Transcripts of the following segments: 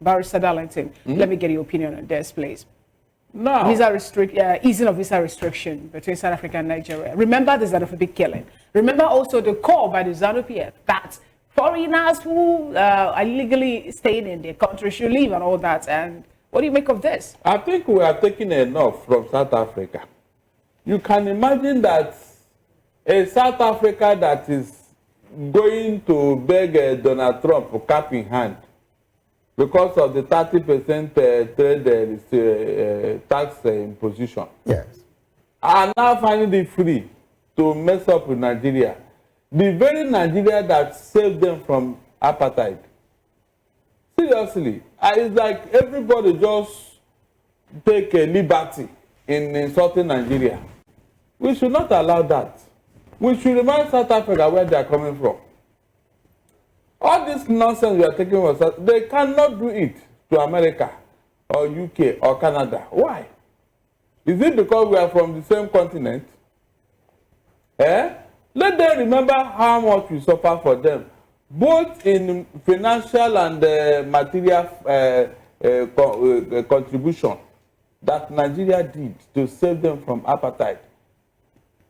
Barrister Darlington, let me get your opinion on this, please. No. Easing of visa restriction between South Africa and Nigeria. Remember the xenophobic killing. Remember also the call by the ZANU-PF that foreigners who are illegally staying in their country should leave and all that. And what do you make of this? I think we are taking enough from South Africa. You can imagine that a South Africa that is going to beg Donald Trump for cap in hand because of the 30% trade tax imposition. Yes. Are now finding it free to mess up with Nigeria. The very Nigeria that saved them from apartheid. Seriously, it's like everybody just take a liberty in insulting Nigeria. We should not allow that. We should remind South Africa where they are coming from. All this nonsense we are taking from South, they cannot do it to America or UK or Canada. Why? Is it because we are from the same continent? Let them remember how much we suffer for them, both in financial and material contribution that Nigeria did to save them from apartheid.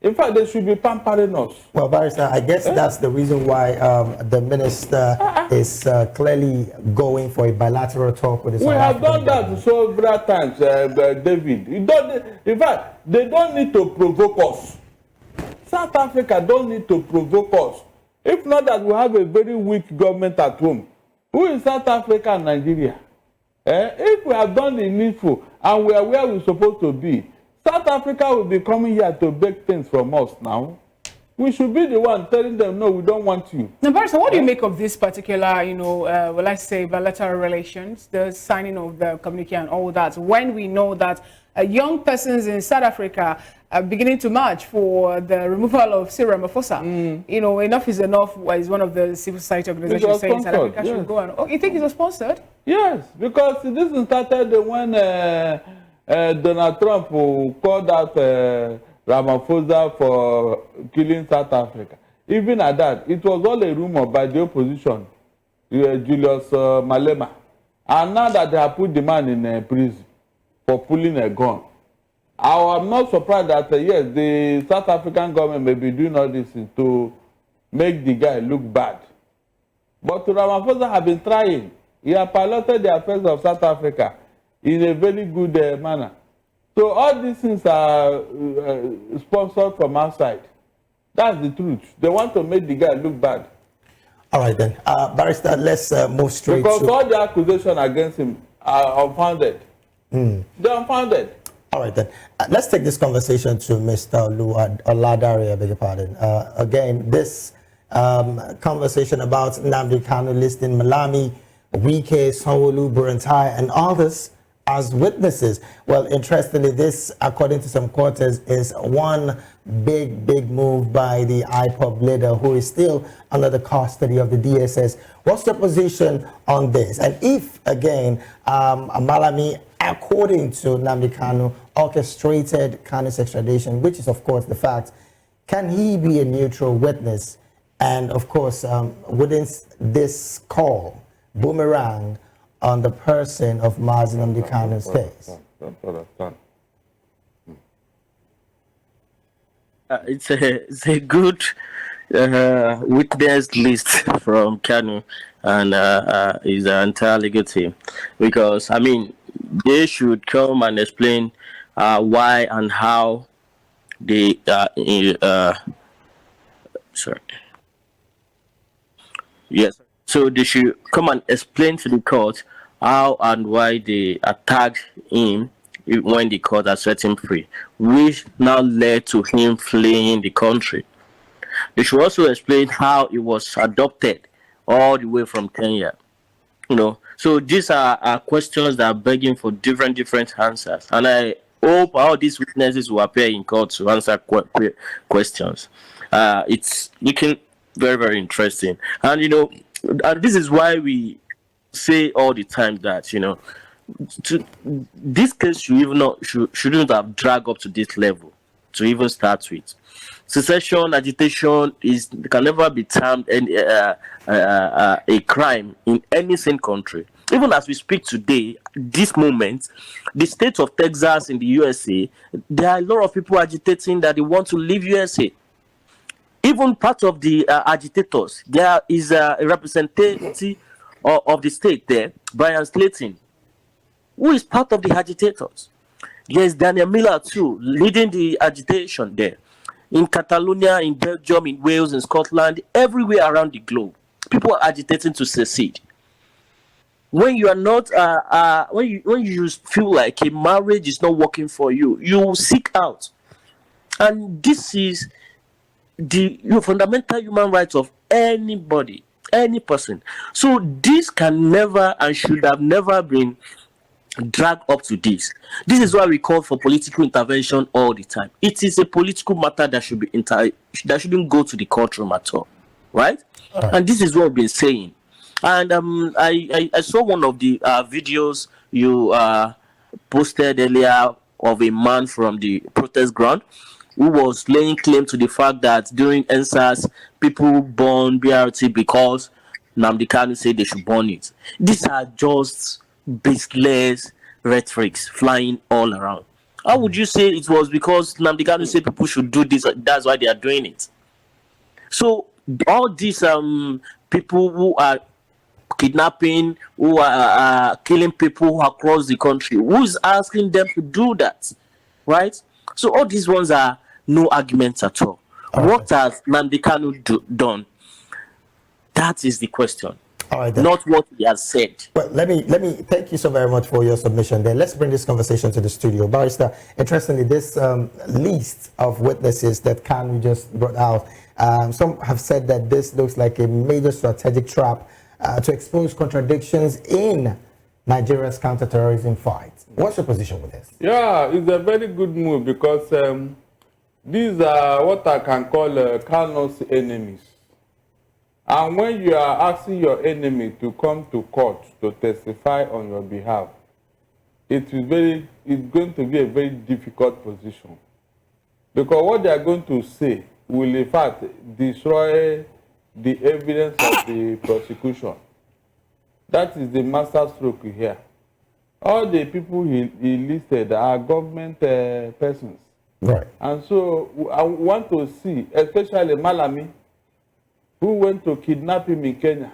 In fact, they should be pampering us. Well, Barrister, I guess that's the reason why the minister is clearly going for a bilateral talk with the South African government. We have done that several times, David. In fact, they don't need to provoke us. South Africa don't need to provoke us. If not that we have a very weak government at home. Who is South Africa and Nigeria? If we have done the needful and we are where we're supposed to be, South Africa will be coming here to beg things from us now. We should be the one telling them, no, we don't want you. Now, Barrister, what do you make of this particular, well, let's say bilateral relations, the signing of the communique and all that, when we know that young persons in South Africa are beginning to march for the removal of Cyril Ramaphosa? Enough is enough is one of the civil society organizations saying South Africa should go. And, you think it was sponsored? Yes, because this started when Donald Trump called out Ramaphosa for killing South Africa. Even at that, it was all a rumor by the opposition, Julius Malema. And now that they have put the man in prison for pulling a gun, I am not surprised that, yes, the South African government may be doing all this to make the guy look bad. But Ramaphosa have been trying. He has piloted the affairs of South Africa in a very good manner. So all these things are sponsored from outside. That's the truth. They want to make the guy look bad. All right then. Barrister, let's move straight because all the accusations against him are unfounded. They're unfounded. All right then. Let's take this conversation to Mr. Oladare, I beg your pardon. Again, this conversation about Nnamdi Kanu listing Malami, Wike, Sanwo-Olu, Burentai, and others as witnesses. Well, interestingly, this, according to some quarters, is one big move by the IPOB leader who is still under the custody of the DSS. What's your position on this? And if, again, Malami, according to Nnamdi Kanu, orchestrated Kanu's extradition, which is, of course, the fact, can he be a neutral witness? And, of course, wouldn't this call boomerang on the person of Nnamdi Kanu's case? It's a good witness list from Kanu and his entire legal team, because I mean they should come and explain why and how they so they should come and explain to the court how and why they attacked him when the court had set him free, which now led to him fleeing the country. They should also explain how he was adopted all the way from Kenya. So these are questions that are begging for different answers, and I hope all these witnesses will appear in court to answer questions. It's looking very interesting, and and this is why we say all the time that this case shouldn't have dragged up to this level to even start with. Secession agitation can never be termed a crime in any sane country. Even as we speak today, this moment, the state of Texas in the USA, there are a lot of people agitating that they want to leave USA. Even part of the agitators, there is a representative of the state there, Brian Slayton, who is part of the agitators. Yes, Daniel Miller too, leading the agitation there. In Catalonia, in Belgium, in Wales, in Scotland, everywhere around the globe, people are agitating to secede. When you are not, when you feel like a marriage is not working for you, you seek out, and this is the fundamental human rights of anybody, any person. So this can never and should have never been dragged up to this. This is why we call for political intervention all the time. It is a political matter that should be that shouldn't go to the courtroom at all, right? And this is what we've been saying. And I saw one of the videos you posted earlier of a man from the protest ground who was laying claim to the fact that during NSAS, people burn BRT because Nnamdi Kanu said they should burn it. These are just baseless rhetorics flying all around. How would you say it was because Nnamdi Kanu said people should do this, that's why they are doing it? So all these people who are kidnapping, who are killing people across the country, who is asking them to do that, right? So all these ones are no arguments at all. What has Nnamdi Kanu done? That is the question. All right, not what he has said. Well, let me thank you so very much for your submission there. Let's bring this conversation to the studio. Barrister, interestingly, this list of witnesses that Kanu just brought out, some have said that this looks like a major strategic trap to expose contradictions in Nigeria's counterterrorism fight. What's your position with this? Yeah, it's a very good move because these are what I can call Kanu's enemies. And when you are asking your enemy to come to court to testify on your behalf, it's going to be a very difficult position. Because what they are going to say will in fact destroy the evidence of the prosecution. That is the master stroke here. All the people he listed are government persons. Right. And so I want to see, especially Malami, who went to kidnap him in Kenya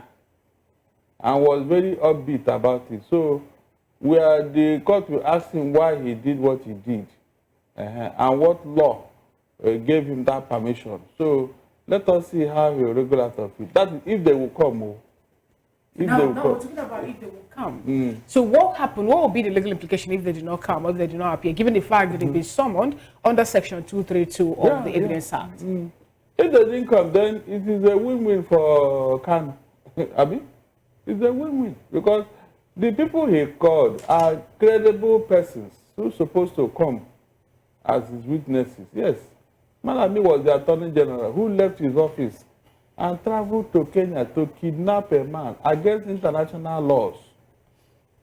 and was very upbeat about it. So the court will ask him why he did what he did and what law gave him that permission. So let us see how he will regulate out of it. That is if they will come. We're talking about if they will come. So what happened? What will be the legal implication if they do not come or if they do not appear, given the fact that they've been summoned under Section 232 of the Evidence Act? If they didn't come, then it is a win-win for Kanu. Abi? It's a win-win because the people he called are credible persons who are supposed to come as his witnesses. Yes, Malami was the Attorney General who left his office and traveled to Kenya to kidnap a man against international laws.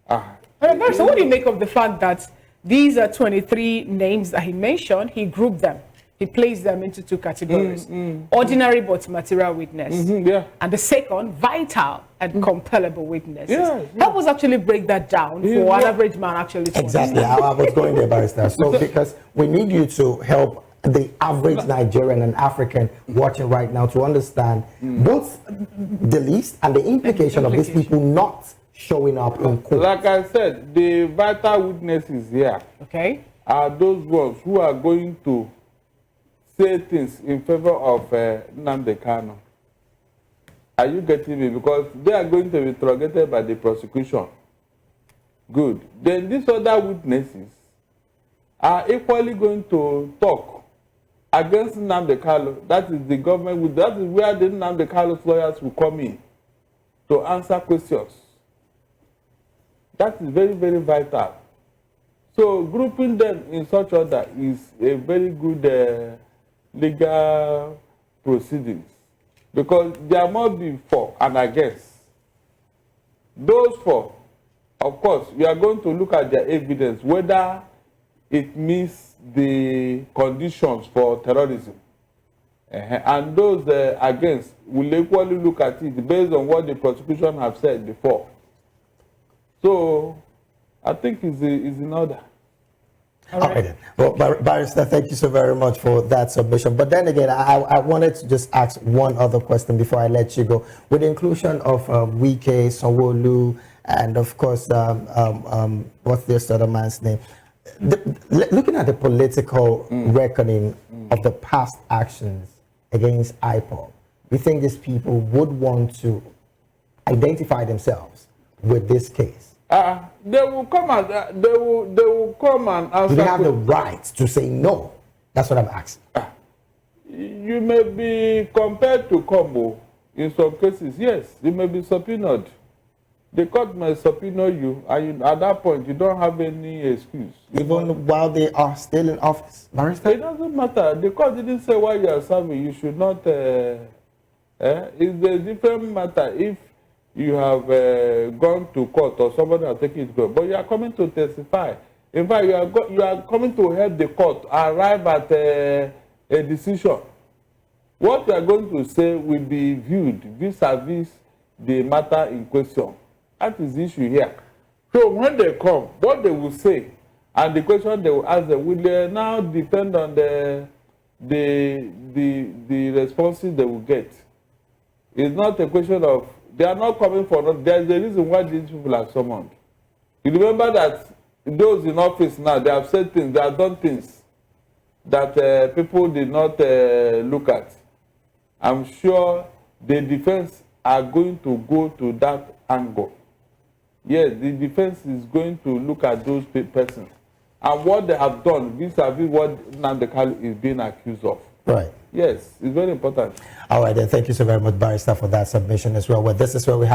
So what do you make of the fact that these are 23 names that he mentioned, he grouped them? He placed them into two categories. Ordinary but material witness. And the second, vital and compellable witnesses. Help us actually break that down for an average man actually to Exactly. I was going there, Barrister. So because we need you to help the average Nigerian and African watching right now to understand both the list and the implication of these people not showing up in court. Like I said, the vital witnesses here are those ones who are going to say things in favor of Nnamdi Kanu. Are you getting me? Because they are going to be interrogated by the prosecution. Good. Then these other witnesses are equally going to talk against Nnamdi Kanu. That is the government. That is where the Nnamdi Kanu's lawyers will come in to answer questions. That is very, very vital. So grouping them in such order is a very good legal proceedings because there must be for and against. Those for, of course, we are going to look at their evidence, whether it meets the conditions for terrorism. And those against will equally look at it based on what the prosecution have said before. So I think it's in order. All right. Then. Well, Barrister, thank you so very much for that submission. But then again, I wanted to just ask one other question before I let you go. With the inclusion of Wike, Sanwo-Olu, and of course, what's this other man's name? Looking at the political reckoning of the past actions against IPOB, we think these people would want to identify themselves with this case. They will come and they will come and answer. Do they have the right to say no? That's what I'm asking. You may be compared to Combo in some cases. Yes, you may be subpoenaed. The court may subpoena you, and at that point, you don't have any excuse. Even while they are still in office, Barrister? It doesn't matter. The court didn't say while you are serving, you should not. It's a different matter if you have gone to court or somebody has taken it to court, but you are coming to testify. In fact, you are coming to help the court arrive at a decision. What you are going to say will be viewed vis-a-vis the matter in question. That is the issue here. So when they come, what they will say and the question they will ask them will now depend on the responses they will get. It's not a question of they are not coming for nothing. There is a reason why these people are summoned. You remember that those in office now, they have said things, they have done things that people did not look at. I'm sure the defense are going to go to that angle. Yes, the defense is going to look at those persons and what they have done vis-a-vis what Nnamdi Kanu is being accused of. Right. Yes, it's very important. All right, then. Thank you so very much, Barrister, for that submission as well. Well, this is where we have